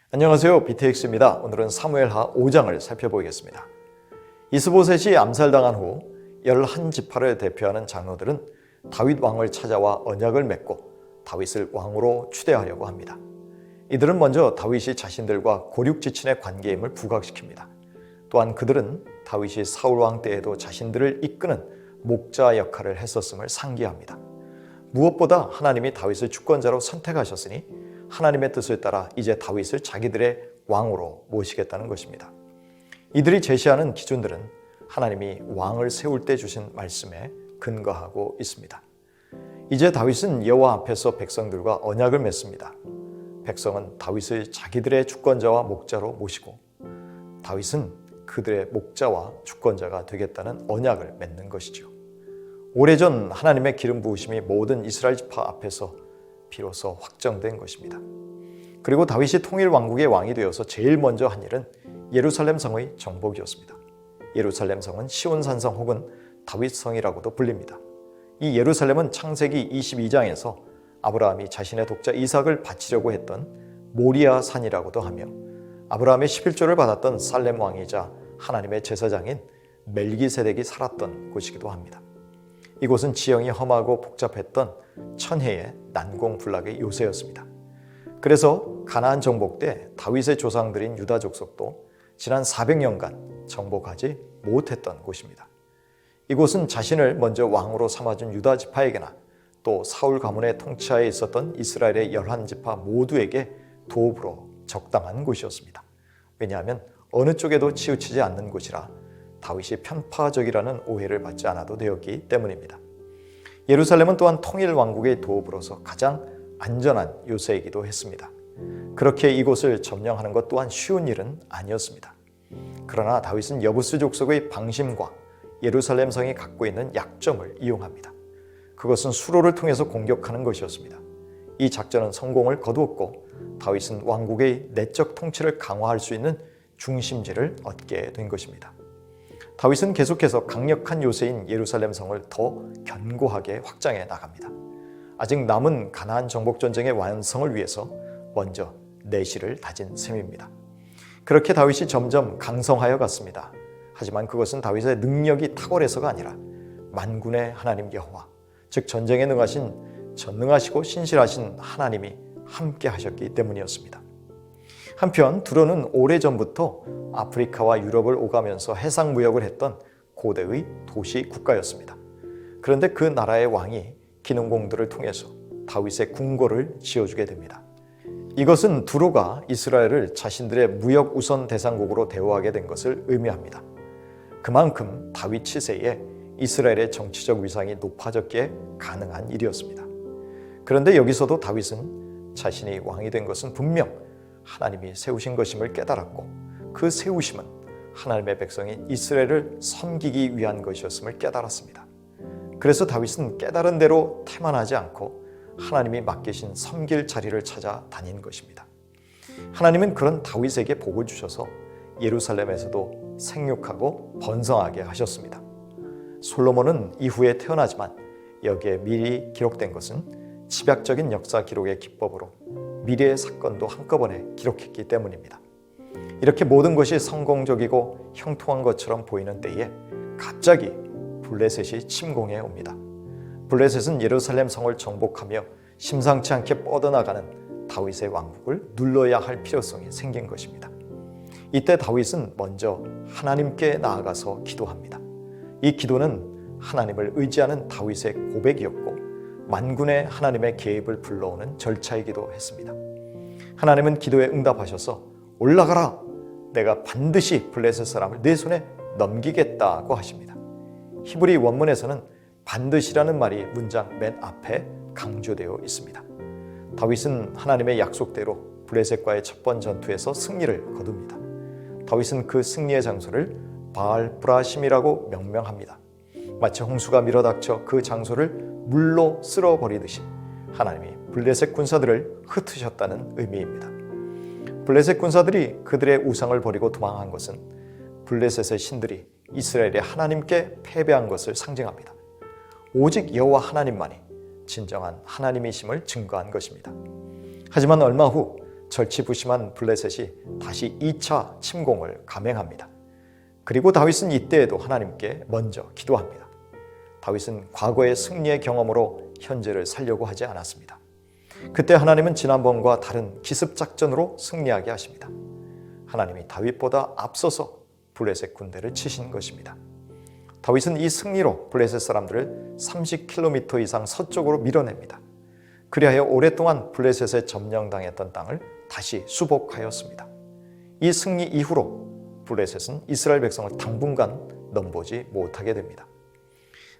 안녕하세요. BTX입니다. 오늘은 사무엘하 5장을 살펴보겠습니다. 이스보셋이 암살당한 후 11지파를 대표하는 장로들은 다윗 왕을 찾아와 언약을 맺고 다윗을 왕으로 추대하려고 합니다. 이들은 먼저 다윗이 자신들과 고륙지친의 관계임을 부각시킵니다. 또한 그들은 다윗이 사울 왕 때에도 자신들을 이끄는 목자 역할을 했었음을 상기합니다. 무엇보다 하나님이 다윗을 주권자로 선택하셨으니 하나님의 뜻을 따라 이제 다윗을 자기들의 왕으로 모시겠다는 것입니다. 이들이 제시하는 기준들은 하나님이 왕을 세울 때 주신 말씀에 근거하고 있습니다. 이제 다윗은 여호와 앞에서 백성들과 언약을 맺습니다. 백성은 다윗을 자기들의 주권자와 목자로 모시고 다윗은 그들의 목자와 주권자가 되겠다는 언약을 맺는 것이죠. 오래전 하나님의 기름 부으심이 모든 이스라엘 지파 앞에서 비로소 확정된 것입니다. 그리고 다윗이 통일 왕국의 왕이 되어서 제일 먼저 한 일은 예루살렘 성의 정복이었습니다. 예루살렘 성은 시온산성 혹은 다윗성이라고도 불립니다. 이 예루살렘은 창세기 22장에서 아브라함이 자신의 독자 이삭을 바치려고 했던 모리아 산이라고도 하며 아브라함의 11조를 받았던 살렘 왕이자 하나님의 제사장인 멜기세덱이 살았던 곳이기도 합니다. 이곳은 지형이 험하고 복잡했던 천혜의 난공불락의 요새였습니다. 그래서 가나안 정복 때 다윗의 조상들인 유다 족속도 지난 400년간 정복하지 못했던 곳입니다. 이곳은 자신을 먼저 왕으로 삼아준 유다 지파에게나 또 사울 가문의 통치하에 있었던 이스라엘의 11지파 모두에게 도읍으로 적당한 곳이었습니다. 왜냐하면 어느 쪽에도 치우치지 않는 곳이라 다윗이 편파적이라는 오해를 받지 않아도 되었기 때문입니다. 예루살렘은 또한 통일 왕국의 도읍으로서 가장 안전한 요새이기도 했습니다. 그렇게 이곳을 점령하는 것 또한 쉬운 일은 아니었습니다. 그러나 다윗은 여부스 족속의 방심과 예루살렘 성이 갖고 있는 약점을 이용합니다. 그것은 수로를 통해서 공격하는 것이었습니다. 이 작전은 성공을 거두었고 다윗은 왕국의 내적 통치를 강화할 수 있는 중심지를 얻게 된 것입니다. 다윗은 계속해서 강력한 요새인 예루살렘 성을 더 견고하게 확장해 나갑니다. 아직 남은 가나안 정복 전쟁의 완성을 위해서 먼저 내실을 다진 셈입니다. 그렇게 다윗이 점점 강성하여 갔습니다. 하지만 그것은 다윗의 능력이 탁월해서가 아니라 만군의 하나님 여호와, 즉 전쟁에 능하신 전능하시고 신실하신 하나님이 함께 하셨기 때문이었습니다. 한편 두로는 오래전부터 아프리카와 유럽을 오가면서 해상 무역을 했던 고대의 도시 국가였습니다. 그런데 그 나라의 왕이 기능공들을 통해서 다윗의 궁궐을 지어주게 됩니다. 이것은 두로가 이스라엘을 자신들의 무역 우선 대상국으로 대우하게 된 것을 의미합니다. 그만큼 다윗 치세에 이스라엘의 정치적 위상이 높아졌기에 가능한 일이었습니다. 그런데 여기서도 다윗은 자신이 왕이 된 것은 분명 하나님이 세우신 것임을 깨달았고 그 세우심은 하나님의 백성인 이스라엘을 섬기기 위한 것이었음을 깨달았습니다. 그래서 다윗은 깨달은 대로 태만하지 않고 하나님이 맡기신 섬길 자리를 찾아 다닌 것입니다. 하나님은 그런 다윗에게 복을 주셔서 예루살렘에서도 생육하고 번성하게 하셨습니다. 솔로몬은 이후에 태어나지만 여기에 미리 기록된 것은 집약적인 역사 기록의 기법으로 미래의 사건도 한꺼번에 기록했기 때문입니다. 이렇게 모든 것이 성공적이고 형통한 것처럼 보이는 때에 갑자기 블레셋이 침공해 옵니다. 블레셋은 예루살렘 성을 정복하며 심상치 않게 뻗어나가는 다윗의 왕국을 눌러야 할 필요성이 생긴 것입니다. 이때 다윗은 먼저 하나님께 나아가서 기도합니다. 이 기도는 하나님을 의지하는 다윗의 고백이었고 만군의 하나님의 개입을 불러오는 절차이기도 했습니다. 하나님은 기도에 응답하셔서 올라가라, 내가 반드시 블레셋 사람을 내 손에 넘기겠다고 하십니다. 히브리 원문에서는 반드시라는 말이 문장 맨 앞에 강조되어 있습니다. 다윗은 하나님의 약속대로 블레셋과의 첫 번 전투에서 승리를 거둡니다. 다윗은 그 승리의 장소를 바알 브라심이라고 명명합니다. 마치 홍수가 밀어닥쳐 그 장소를 물로 쓸어버리듯이 하나님이 블레셋 군사들을 흩으셨다는 의미입니다. 블레셋 군사들이 그들의 우상을 버리고 도망한 것은 블레셋의 신들이 이스라엘의 하나님께 패배한 것을 상징합니다. 오직 여호와 하나님만이 진정한 하나님이심을 증거한 것입니다. 하지만 얼마 후 절치부심한 블레셋이 다시 2차 침공을 감행합니다. 그리고 다윗은 이때에도 하나님께 먼저 기도합니다. 다윗은 과거의 승리의 경험으로 현재를 살려고 하지 않았습니다. 그때 하나님은 지난번과 다른 기습작전으로 승리하게 하십니다. 하나님이 다윗보다 앞서서 블레셋 군대를 치신 것입니다. 다윗은 이 승리로 블레셋 사람들을 30km 이상 서쪽으로 밀어냅니다. 그리하여 오랫동안 블레셋에 점령당했던 땅을 다시 수복하였습니다. 이 승리 이후로 블레셋은 이스라엘 백성을 당분간 넘보지 못하게 됩니다.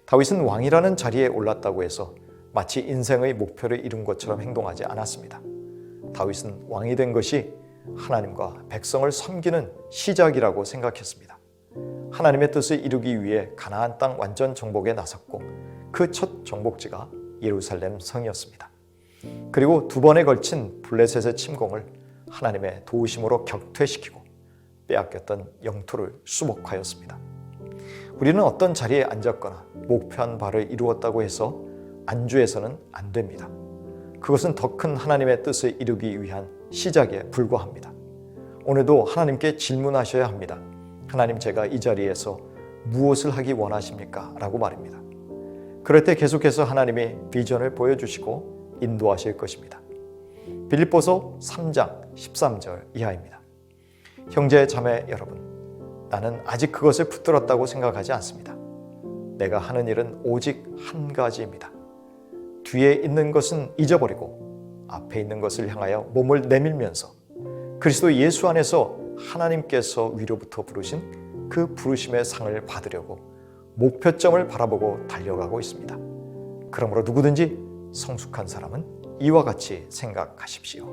다윗은 왕이라는 자리에 올랐다고 해서 마치 인생의 목표를 이룬 것처럼 행동하지 않았습니다. 다윗은 왕이 된 것이 하나님과 백성을 섬기는 시작이라고 생각했습니다. 하나님의 뜻을 이루기 위해 가나안 땅 완전 정복에 나섰고 그 첫 정복지가 예루살렘 성이었습니다. 그리고 두 번에 걸친 블레셋의 침공을 하나님의 도우심으로 격퇴시키고 빼앗겼던 영토를 수복하였습니다. 우리는 어떤 자리에 앉았거나 목표한 바를 이루었다고 해서 안주해서는 안 됩니다. 그것은 더 큰 하나님의 뜻을 이루기 위한 시작에 불과합니다. 오늘도 하나님께 질문하셔야 합니다. 하나님, 제가 이 자리에서 무엇을 하기 원하십니까? 라고 말입니다. 그럴 때 계속해서 하나님이 비전을 보여주시고 인도하실 것입니다. 빌립보서 3장 13절 이하입니다. 형제 자매 여러분, 나는 아직 그것을 붙들었다고 생각하지 않습니다. 내가 하는 일은 오직 한 가지입니다. 뒤에 있는 것은 잊어버리고 앞에 있는 것을 향하여 몸을 내밀면서 그리스도 예수 안에서 하나님께서 위로부터 부르신 그 부르심의 상을 받으려고 목표점을 바라보고 달려가고 있습니다. 그러므로 누구든지 성숙한 사람은 이와 같이 생각하십시오.